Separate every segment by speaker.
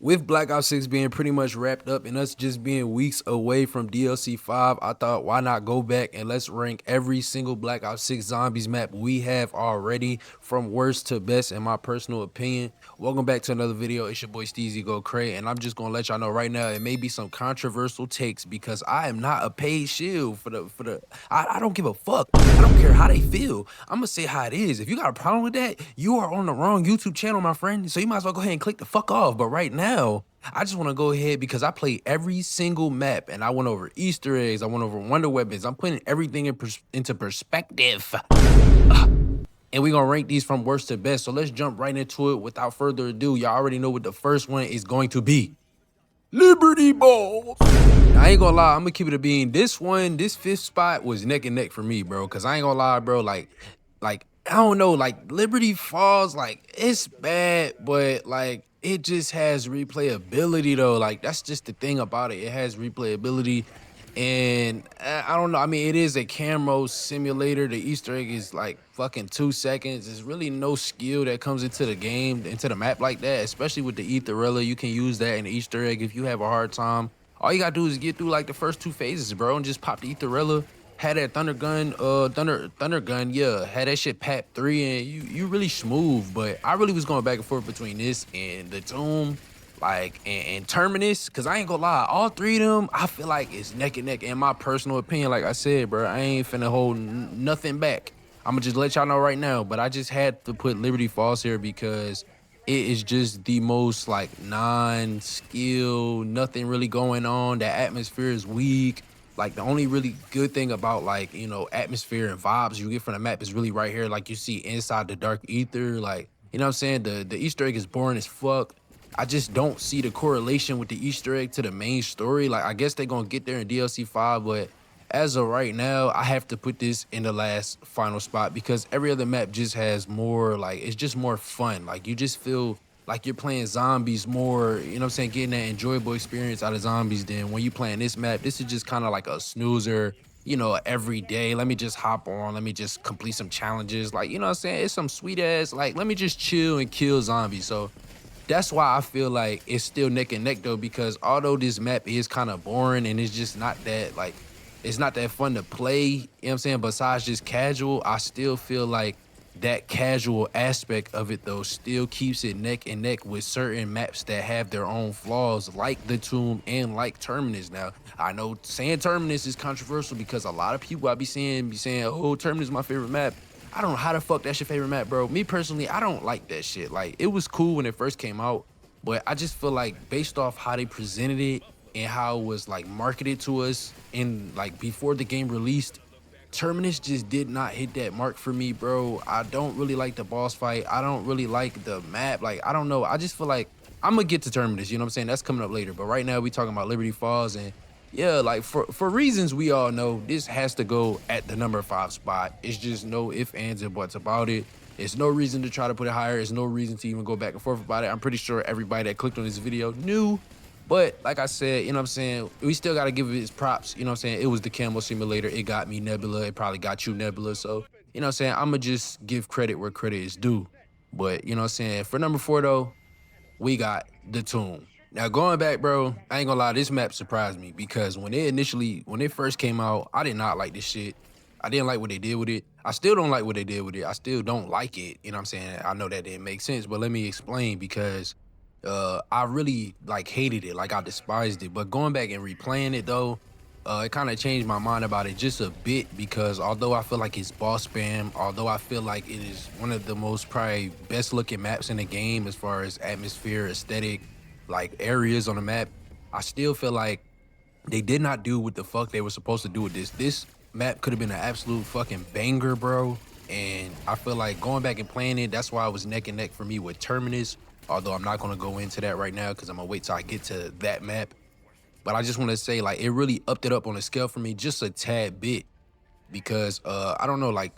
Speaker 1: With Black Ops 6 being pretty much wrapped up and us just being weeks away from DLC 5, I thought why not go back and let's rank every single Black Ops 6 Zombies map we have already from worst to best in my personal opinion. Welcome back to another video. It's your boy Steezy Go Cray, and I'm just gonna let y'all know right now it may be some controversial takes because I am not a paid shield for the I don't give a fuck. I don't care how they feel. I'm gonna say how it is. If you got a problem with that, you are on the wrong YouTube channel, my friend. So you might as well go ahead and click the fuck off. But right now, I just want to go ahead because I played every single map and I went over Easter eggs. I went over wonder weapons. I'm putting everything into perspective. And we're gonna rank these from worst to best. So let's jump right into it without further ado. Y'all already know what the first one is going to be. Liberty Balls. Now, I ain't gonna lie, I'm gonna keep it a bean. This fifth spot was neck and neck for me, bro. Cause I ain't gonna lie, bro, like, I don't know, like Liberty Falls, like it's bad, but like it just has replayability though. Like that's just the thing about it. It has replayability. And I don't know. I mean, it is a camo simulator. The Easter egg is like fucking 2 seconds. There's really no skill that comes into the game, into the map like that, especially with the Etherella. You can use that in the Easter egg if you have a hard time. All you gotta do is get through like the first two phases, bro, and just pop the Etherella. Had that thunder gun, yeah. Had that shit PAP 3, and you really smooth. But I really was going back and forth between this and the Tomb, like and Terminus, cause I ain't gonna lie, all three of them I feel like it's neck and neck. In my personal opinion, like I said, bro, I ain't finna hold nothing back. I'ma just let y'all know right now. But I just had to put Liberty Falls here because it is just the most like non-skill, nothing really going on. The atmosphere is weak. Like the only really good thing about like, you know, atmosphere and vibes you get from the map is really right here. Like you see inside the dark ether, like, you know what I'm saying? The Easter egg is boring as fuck. I just don't see the correlation with the Easter egg to the main story. Like I guess they're gonna get there in DLC 5, but as of right now, I have to put this in the last final spot because every other map just has more, like, it's just more fun. Like you just feel like you're playing zombies more, you know what I'm saying, getting that enjoyable experience out of zombies than when you playing this map. This is just kind of like a snoozer, you know, every day. Let me just hop on, let me just complete some challenges. Like, you know what I'm saying? It's some sweet ass, like, let me just chill and kill zombies. So that's why I feel like it's still neck and neck though, because although this map is kind of boring and it's just not that like it's not that fun to play, you know what I'm saying, besides just casual, I still feel like that casual aspect of it though still keeps it neck and neck with certain maps that have their own flaws, like the Tomb and like Terminus. Now I know saying Terminus is controversial because a lot of people I be saying, oh, Terminus is my favorite map. I don't know how the fuck that's your favorite map, bro. Me personally, I don't like that shit. Like, it was cool when it first came out, but I just feel like based off how they presented it and how it was like marketed to us in like before the game released, Terminus just did not hit that mark for me, bro. I don't really like the boss fight. I don't really like the map. Like, I don't know. I just feel like I'm gonna get to Terminus, you know what I'm saying? That's coming up later. But right now we talking about Liberty Falls, and yeah, like for reasons we all know, this has to go at the number 5 spot. It's just no ifs, ands, and buts about it. There's no reason to try to put it higher. There's no reason to even go back and forth about it. I'm pretty sure everybody that clicked on this video knew. But like I said, you know what I'm saying, we still got to give it its props. You know what I'm saying? It was the camo simulator. It got me Nebula. It probably got you Nebula. So, you know what I'm saying? I'm going to just give credit where credit is due. But, you know what I'm saying? For number 4, though, we got the Tomb. Now going back, bro, I ain't gonna lie, this map surprised me because when it first came out, I did not like this shit. I didn't like what they did with it. I still don't like what they did with it. I still don't like it. You know what I'm saying? I know that didn't make sense, but let me explain because I really like hated it. Like I despised it. But going back and replaying it though, it kind of changed my mind about it just a bit because although I feel like it's boss spam, although I feel like it is one of the most probably best looking maps in the game as far as atmosphere, aesthetic, like areas on the map, I still feel like they did not do what the fuck they were supposed to do with this. This map could have been an absolute fucking banger, bro. And I feel like going back and playing it, that's why it was neck and neck for me with Terminus. Although I'm not gonna go into that right now because I'm gonna wait till I get to that map. But I just want to say, like, it really upped it up on the scale for me just a tad bit because I don't know, like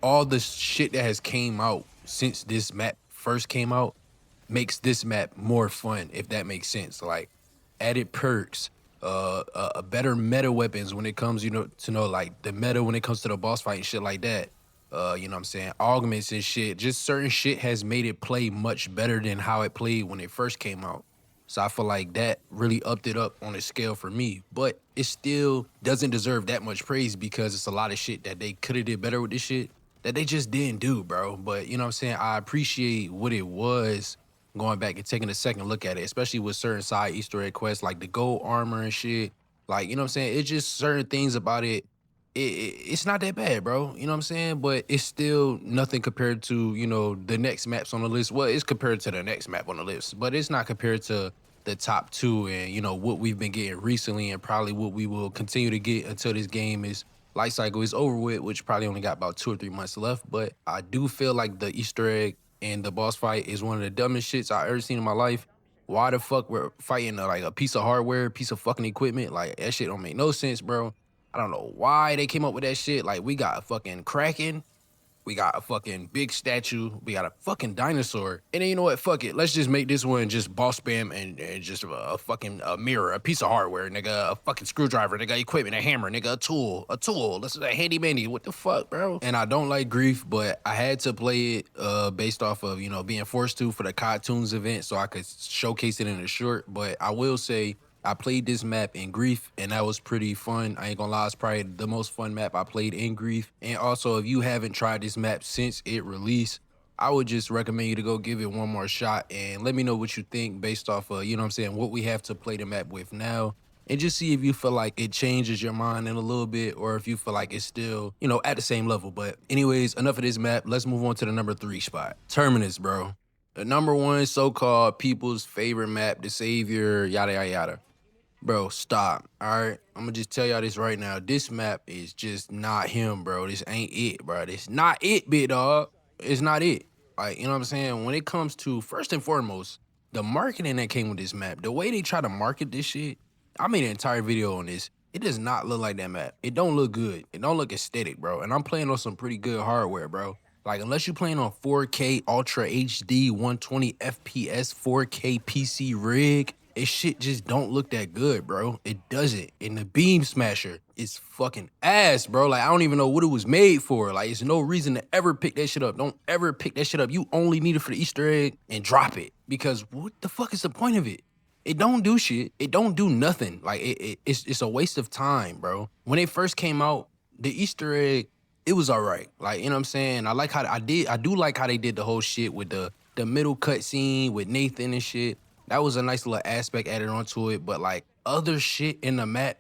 Speaker 1: all the shit that has came out since this map first came out makes this map more fun, if that makes sense. Like added perks, a better meta weapons when it comes, you know, to know like the meta when it comes to the boss fight and shit like that. You know what I'm saying? Augments and shit. Just certain shit has made it play much better than how it played when it first came out. So I feel like that really upped it up on a scale for me. But it still doesn't deserve that much praise because it's a lot of shit that they could have did better with this shit that they just didn't do, bro. But you know what I'm saying? I appreciate what it was going back and taking a second look at it, especially with certain side Easter egg quests like the gold armor and shit. Like, you know what I'm saying? It's just certain things about it. It's not that bad, bro. You know what I'm saying? But it's still nothing compared to, the next maps on the list. Well, it's compared to the next map on the list, but it's not compared to the top two and, what we've been getting recently and probably what we will continue to get until this game is life cycle is over with, which probably only got about 2 or 3 months left. But I do feel like the Easter egg and the boss fight is one of the dumbest shits I ever seen in my life. Why the fuck we're fighting like a piece of hardware, piece of fucking equipment? Like that shit don't make no sense, bro. I don't know why they came up with that shit. Like we got a fucking Kraken, we got a fucking big statue. We got a fucking dinosaur. And then you know what? Fuck it. Let's just make this one just boss spam and just a fucking mirror, a piece of hardware, nigga, a fucking screwdriver, nigga, equipment, a hammer, nigga, a tool. This is a handy mandy. What the fuck, bro? And I don't like grief, but I had to play it based off of, being forced to for the cartoons event so I could showcase it in a short. But I will say I played this map in Grief, and that was pretty fun. I ain't gonna lie, it's probably the most fun map I played in Grief. And also, if you haven't tried this map since it released, I would just recommend you to go give it one more shot and let me know what you think based off of, what we have to play the map with now. And just see if you feel like it changes your mind in a little bit or if you feel like it's still, at the same level. But anyways, enough of this map. Let's move on to the number 3 spot. Terminus, bro. The number 1 so-called people's favorite map, the savior, yada, yada, yada. Bro, stop, all right? I'm gonna just tell y'all this right now. This map is just not him, bro. This ain't it, bro. This not it, big dog. It's not it. Like, you know what I'm saying? When it comes to, first and foremost, the marketing that came with this map, the way they try to market this shit, I made an entire video on this. It does not look like that map. It don't look good. It don't look aesthetic, bro. And I'm playing on some pretty good hardware, bro. Like, unless you're playing on 4K Ultra HD 120 FPS 4K PC rig, it shit just don't look that good, bro. It doesn't. And the Beam Smasher is fucking ass, bro. Like, I don't even know what it was made for. Like, it's no reason to ever pick that shit up. Don't ever pick that shit up. You only need it for the Easter egg and drop it. Because what the fuck is the point of it? It don't do shit. It don't do nothing. Like, it's a waste of time, bro. When it first came out, the Easter egg, it was all right. Like, you know what I'm saying? I do like how they did the whole shit with the middle cutscene with Nathan and shit. That was a nice little aspect added onto it, but like other shit in the map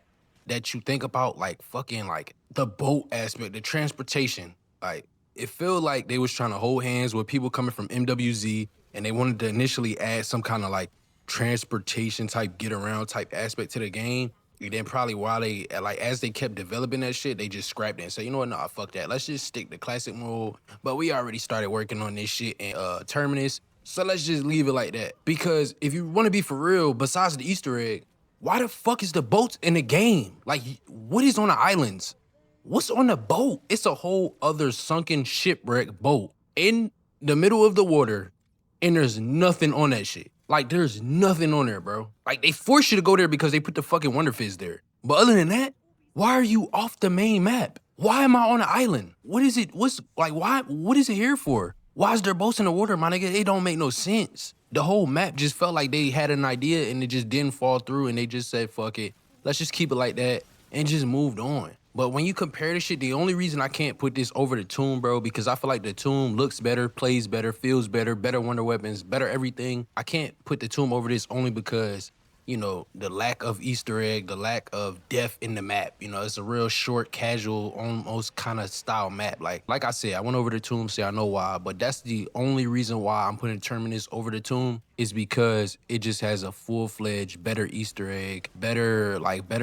Speaker 1: that you think about, like fucking like the boat aspect, the transportation, like it felt like they was trying to hold hands with people coming from MWZ and they wanted to initially add some kind of like transportation type get around type aspect to the game. And then probably while they, like, as they kept developing that shit, they just scrapped it and said, you know what, nah, fuck that. Let's just stick to classic mode. But we already started working on this shit in Terminus. So let's just leave it like that. Because if you want to be for real, besides the Easter egg, why the fuck is the boats in the game? Like, what is on the islands? What's on the boat? It's a whole other sunken shipwreck boat in the middle of the water, and there's nothing on that shit. Like, there's nothing on there, bro. Like, they force you to go there because they put the fucking Wonder Fizz there. But other than that, why are you off the main map? Why am I on an island? What is it? What is it here for? Why is there boats in the water, my nigga? It don't make no sense. The whole map just felt like they had an idea and it just didn't fall through and they just said, fuck it. Let's just keep it like that and just moved on. But when you compare this shit, the only reason I can't put this over the Tomb, bro, because I feel like the Tomb looks better, plays better, feels better, better wonder weapons, better everything. I can't put the Tomb over this only because, the lack of Easter egg, the lack of depth in the map. It's a real short, casual, almost kind of style map. Like I said, I went over the Tomb, say I know why, but that's the only reason why I'm putting Terminus over the Tomb is because it just has a full-fledged, better Easter egg, better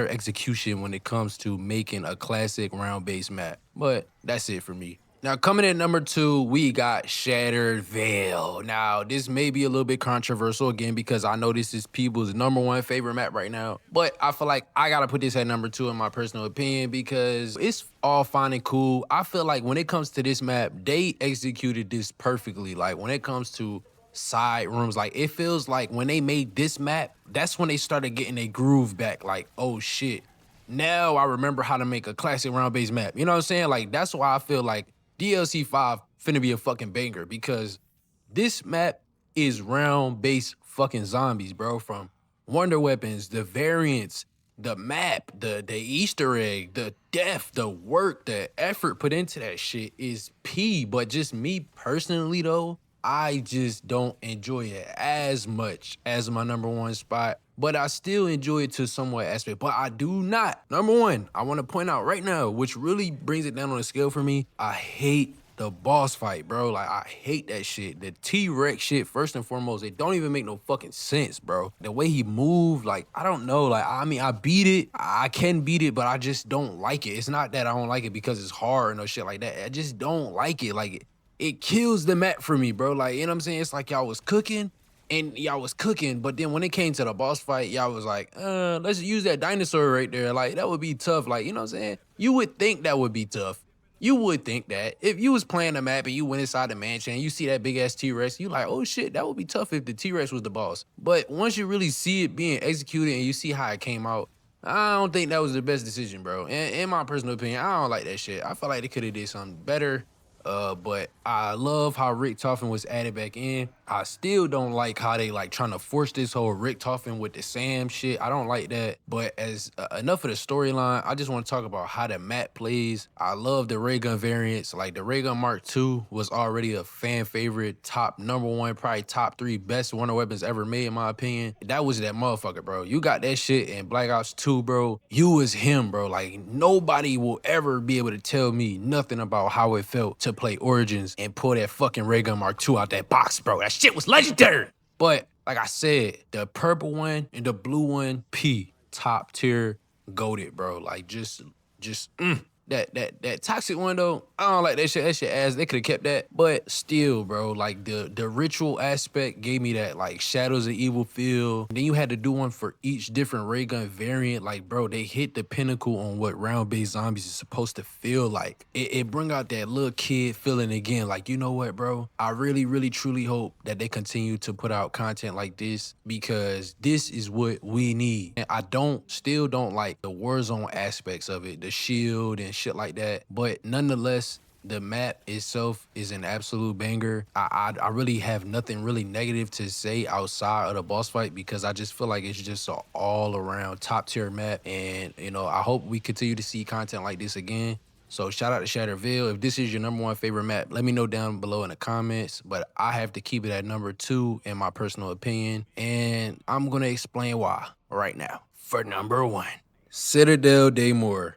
Speaker 1: execution when it comes to making a classic round-based map. But that's it for me. Now, coming in number 2, we got Shattered Veil. Now, this may be a little bit controversial again because I know this is people's number 1 favorite map right now. But I feel like I gotta put this at number 2 in my personal opinion because it's all fine and cool. I feel like when it comes to this map, they executed this perfectly. Like, when it comes to side rooms, like, it feels like when they made this map, that's when they started getting a groove back. Like, oh, shit. Now I remember how to make a classic round-based map. You know what I'm saying? Like, that's why I feel like DLC 5 finna be a fucking banger because this map is round-based fucking zombies, bro. From wonder weapons, the variants, the map, the Easter egg, the death, the work, the effort put into that shit is P. But just me personally though, I just don't enjoy it as much as my number one spot. But I still enjoy it to somewhat aspect. But I do not. Number one, I want to point out right now, which really brings it down on the scale for me. I hate the boss fight, bro. Like, I hate that shit. The T-Rex shit, first and foremost, it don't even make no fucking sense, bro. The way he moved, like, I don't know. Like, I mean, I beat it. I can beat it, but I just don't like it. It's not that I don't like it because it's hard or no shit like that. I just don't like it. Like, it kills the map for me, bro. Like, you know what I'm saying? It's like y'all was cooking. And y'all was cooking, but then when it came to the boss fight, y'all was like, let's use that dinosaur right there. Like, that would be tough. Like, you know what I'm saying? You would think that would be tough. You would think that. If you was playing the map and you went inside the mansion and you see that big-ass T-Rex, you like, oh shit, that would be tough if the T-Rex was the boss. But once you really see it being executed and you see how it came out, I don't think that was the best decision, bro. In my personal opinion, I don't like that shit. I feel like they could have did something better. But I love how Rick Toffin was added back in. I still don't like how they like trying to force this whole Rick Toffin with the Sam shit. I don't like that. But as enough of the storyline, I just want to talk about how the map plays. I love the ray gun variants. Like the ray gun Mark II was already a fan favorite, top number one, probably top 3 best wonder weapons ever made in my opinion. That was that motherfucker, bro. You got that shit in Black Ops 2, bro. You was him, bro. Like nobody will ever be able to tell me nothing about how it felt to play Origins and pull that fucking ray gun Mark II out that box, bro. That shit was legendary. But like I said, the purple one and the blue one, P, top tier, goated, bro. Like just that toxic one though, I don't like that shit. That shit ass. They could have kept that, but still, bro. Like the ritual aspect gave me that like Shadows of Evil feel. And then you had to do one for each different ray gun variant. Like, bro, they hit the pinnacle on what round-based zombies is supposed to feel like. It bring out that little kid feeling again. Like, you know what, bro? I really, really, truly hope that they continue to put out content like this because this is what we need. And I still don't like the Warzone aspects of it, the shield and shit like that. But nonetheless, the map itself is an absolute banger. I really have nothing really negative to say outside of the boss fight because I just feel like it's just an all-around top-tier map. And, you know, I hope we continue to see content like this again. So shout out to Shatterville. If this is your number one favorite map, let me know down below in the comments. But I have to keep it at number 2 in my personal opinion. And I'm going to explain why right now. For number 1, Citadel Daymore.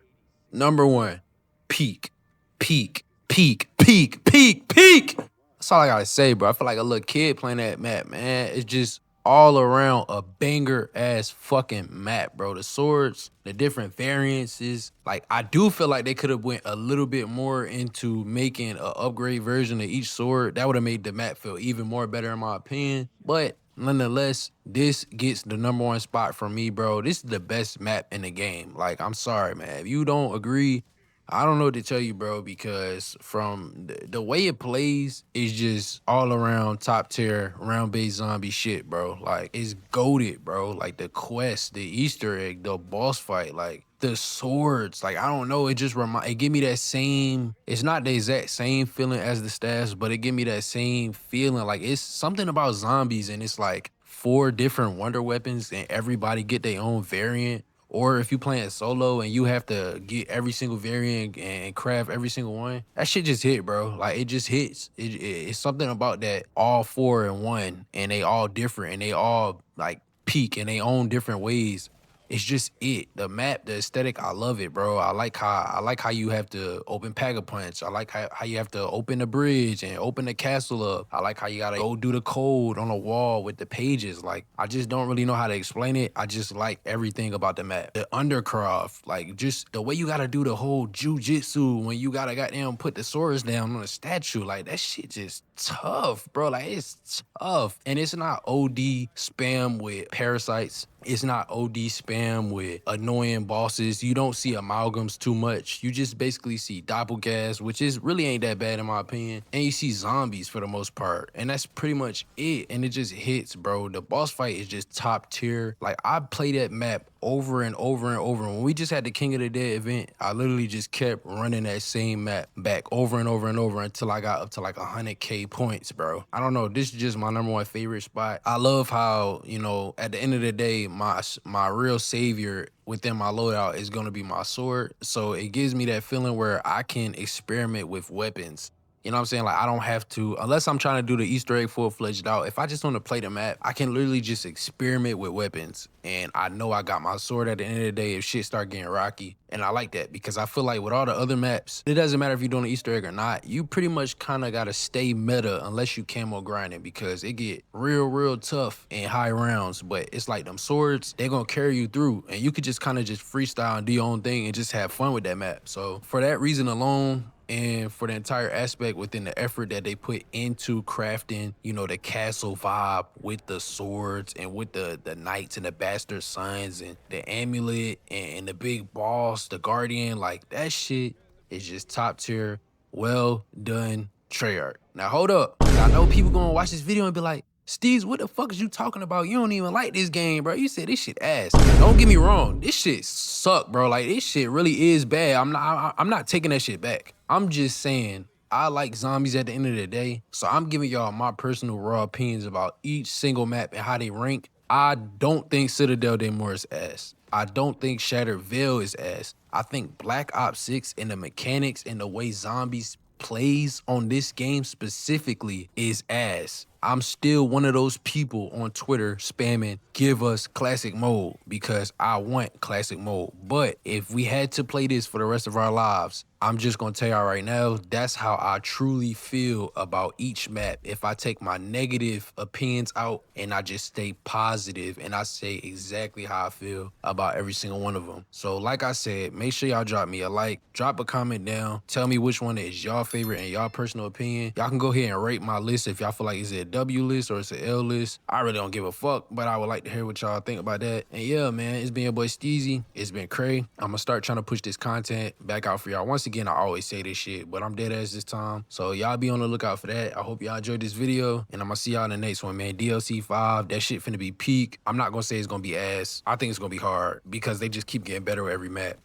Speaker 1: Number 1, peak, peak, peak, peak, peak, peak. That's all I gotta say, bro. I feel like a little kid playing that map, man. It's just all around a banger ass fucking map, bro. The swords, the different variances. Like, I do feel like they could have went a little bit more into making an upgrade version of each sword. That would have made the map feel even more better in my opinion. But nonetheless, this gets the number 1 spot from me, bro. This is the best map in the game. Like, I'm sorry, man. If you don't agree, I don't know what to tell you, bro, because from the way it plays is just all around top tier round-based zombie shit, bro. Like, it's goated, bro. Like, the quest, the Easter egg, the boss fight, like, the swords. Like, I don't know. It just it give me that same, it's not the exact same feeling as the staffs, but it give me that same feeling. Like, it's something about zombies, and it's like 4 different wonder weapons, and everybody get their own variant. Or if you playing solo and you have to get every single variant and craft every single one, that shit just hit, bro. Like, it just hits. It's something about that all 4 in one, and they all different, and they all like peak in their own different ways. It's just it. The map, the aesthetic, I love it, bro. I like how you have to open Pack-a-Punch. I like how you have to open the bridge and open the castle up. I like how you gotta go do the code on the wall with the pages. Like, I just don't really know how to explain it. I just like everything about the map. The undercraft, like just the way you gotta do the whole jujitsu when you gotta goddamn put the swords down on a statue. Like, that shit just tough, bro. Like, it's tough. And it's not OD spam with parasites. It's not OD spam with annoying bosses. You don't see amalgams too much. You just basically see doppelgas, which is really ain't that bad in my opinion. And you see zombies for the most part. And that's pretty much it. And it just hits, bro. The boss fight is just top tier. Like, I play that map over and over and over. When we just had the King of the Dead event, I literally just kept running that same map back over and over and over until I got up to like 100K points, bro. I don't know. This is just my #1 favorite spot. I love how, you know, at the end of the day, my real savior within my loadout is gonna be my sword. So it gives me that feeling where I can experiment with weapons. You know what I'm saying? Like, I don't have to, unless I'm trying to do the Easter egg full-fledged out, if I just want to play the map, I can literally just experiment with weapons. And I know I got my sword at the end of the day if shit start getting rocky. And I like that because I feel like with all the other maps, it doesn't matter if you're doing an Easter egg or not. You pretty much kind of got to stay meta unless you camo grinding because it get real tough in high rounds. But it's like them swords, they're going to carry you through. And you could just kind of just freestyle and do your own thing and just have fun with that map. So for that reason alone, and for the entire aspect within the effort that they put into crafting, you know, the castle vibe with the swords and with the knights and the bastard sons and the amulet and the big boss, the guardian, like that shit is just top tier. Well done, Treyarch. Now hold up. I know people gonna watch this video and be like, Steez, what the fuck is you talking about? You don't even like this game, bro. You said this shit ass. Don't get me wrong. This shit suck, bro. Like, this shit really is bad. I'm not taking that shit back. I'm just saying I like zombies at the end of the day. So I'm giving y'all my personal raw opinions about each single map and how they rank. I don't think Citadel Daymore is ass. I don't think Shattered Veil is ass. I think Black Ops 6 and the mechanics and the way zombies plays on this game specifically is ass. I'm still one of those people on Twitter spamming, give us classic mode because I want classic mode. But if we had to play this for the rest of our lives, I'm just gonna tell y'all right now, that's how I truly feel about each map. If I take my negative opinions out and I just stay positive and I say exactly how I feel about every single one of them. So like I said, make sure y'all drop me a like, drop a comment down, tell me which one is y'all favorite and y'all personal opinion. Y'all can go ahead and rate my list if y'all feel like it's a W list or it's an L list. I really don't give a fuck, but I would like to hear what y'all think about that. And yeah, man, it's been your boy Steezy. It's been Cray. I'm gonna start trying to push this content back out for y'all. Once again, I always say this shit, but I'm dead ass this time. So y'all be on the lookout for that. I hope y'all enjoyed this video, and I'm gonna see y'all in the next one, man. DLC 5, that shit finna be peak. I'm not gonna say it's gonna be ass. I think it's gonna be hard because they just keep getting better with every map.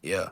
Speaker 1: Yeah.